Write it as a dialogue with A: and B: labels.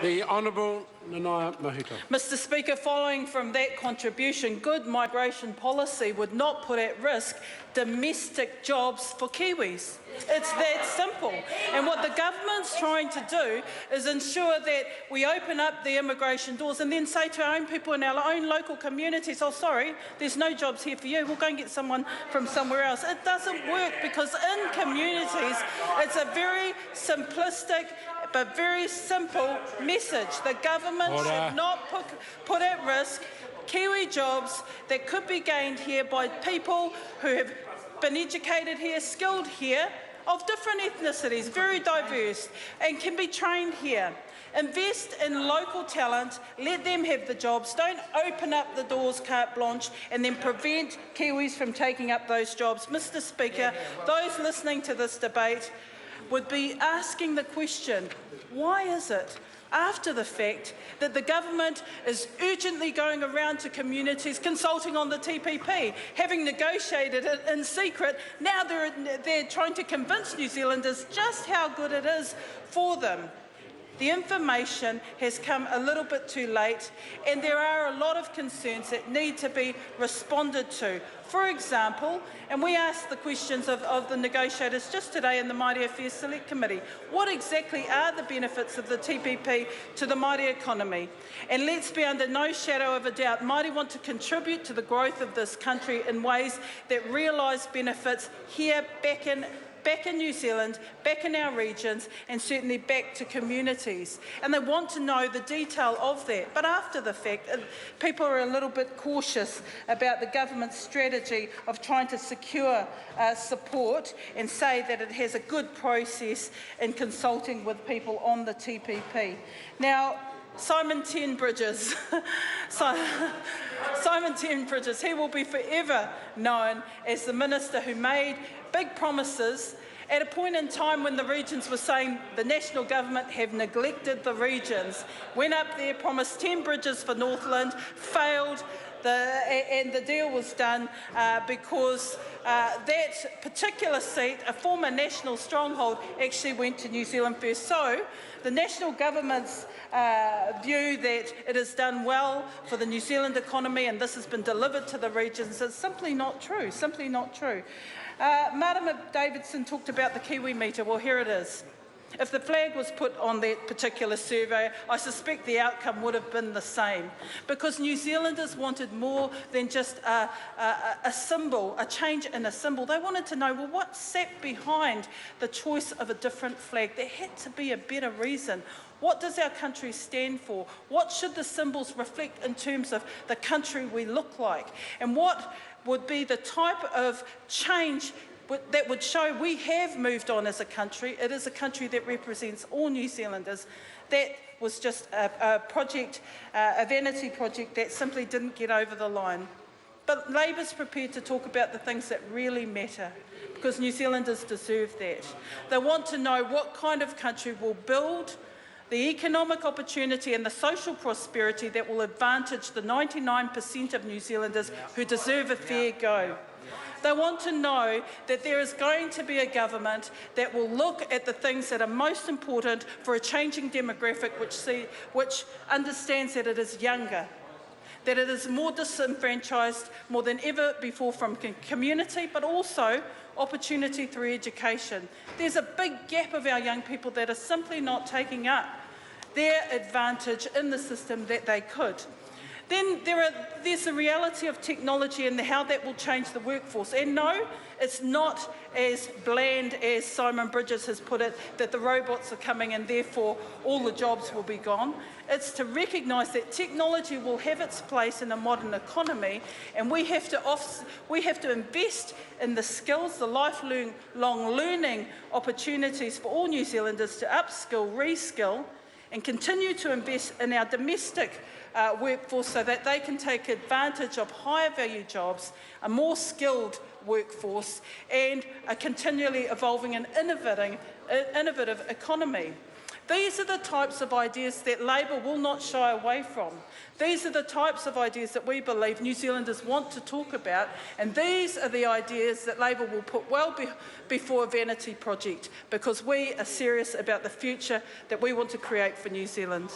A: The Honourable Nanaia Mahuta.
B: Mr Speaker, following from that contribution, good migration policy would not put at risk domestic jobs for Kiwis. It's that simple. And what the government's trying to do is ensure that we open up the immigration doors and then say to our own people in our own local communities, oh sorry, there's no jobs here for you, we'll go and get someone from somewhere else. It doesn't work because in communities it's a very simplistic but very simple message. The government should not put at risk Kiwi jobs that could be gained here by people who have been educated here, skilled here, of different ethnicities, very diverse, and can be trained here. Invest in local talent, let them have the jobs, don't open up the doors carte blanche and then prevent Kiwis from taking up those jobs. Mr Speaker, those listening to this debate would be asking the question, why is it after the fact that the government is urgently going around to communities consulting on the TPP, having negotiated it in secret, now they're trying to convince New Zealanders just how good it is for them. The information has come a little bit too late and there are a lot of concerns that need to be responded to. For example, and we asked the questions of the negotiators just today in the Māori Affairs Select Committee, what exactly are the benefits of the TPP to the Māori economy? And let's be under no shadow of a doubt, Māori want to contribute to the growth of this country in ways that realise benefits here back in New Zealand, back in our regions, and certainly back to communities. And they want to know the detail of that. But after the fact, people are a little bit cautious about the government's strategy of trying to secure support and say that it has a good process in consulting with people on the TPP. Now, Simon Tenbridges, Simon Tenbridges, he will be forever known as the minister who made big promises at a point in time when the regions were saying the national government have neglected the regions. Went up there, promised 10 bridges for Northland, failed, and the deal was done because that particular seat, a former national stronghold, actually went to New Zealand First. So the national government's view that it has done well for the New Zealand economy and this has been delivered to the regions is simply not true, simply not true. Marama Davidson talked about the Kiwi meter. Well, here it is. If the flag was put on that particular survey, I suspect the outcome would have been the same, because New Zealanders wanted more than just a symbol, a change in a symbol. They wanted to know, well, what sat behind the choice of a different flag? There had to be a better reason. What does our country stand for? What should the symbols reflect in terms of the country we look like? And what would be the type of change that would show we have moved on as a country? It is a country that represents all New Zealanders. That was just a project, a vanity project that simply didn't get over the line. But Labour's prepared to talk about the things that really matter, because New Zealanders deserve that. They want to know what kind of country will build the economic opportunity and the social prosperity that will advantage the 99% of New Zealanders who deserve a fair go. They want to know that there is going to be a government that will look at the things that are most important for a changing demographic, which understands that it is younger, that it is more disenfranchised more than ever before from community, but also opportunity through education. There's a big gap of our young people that are simply not taking up their advantage in the system that they could. Then there's the reality of technology and how that will change the workforce. And no, it's not as bland as Simon Bridges has put it, that the robots are coming and therefore all the jobs will be gone. It's to recognise that technology will have its place in a modern economy, and we have to invest in the skills, the lifelong learning opportunities for all New Zealanders to upskill, reskill, and continue to invest in our domestic workforce so that they can take advantage of higher value jobs, a more skilled workforce, and a continually evolving and innovative economy. These are the types of ideas that Labour will not shy away from. These are the types of ideas that we believe New Zealanders want to talk about, and these are the ideas that Labour will put well before a vanity project, because we are serious about the future that we want to create for New Zealand.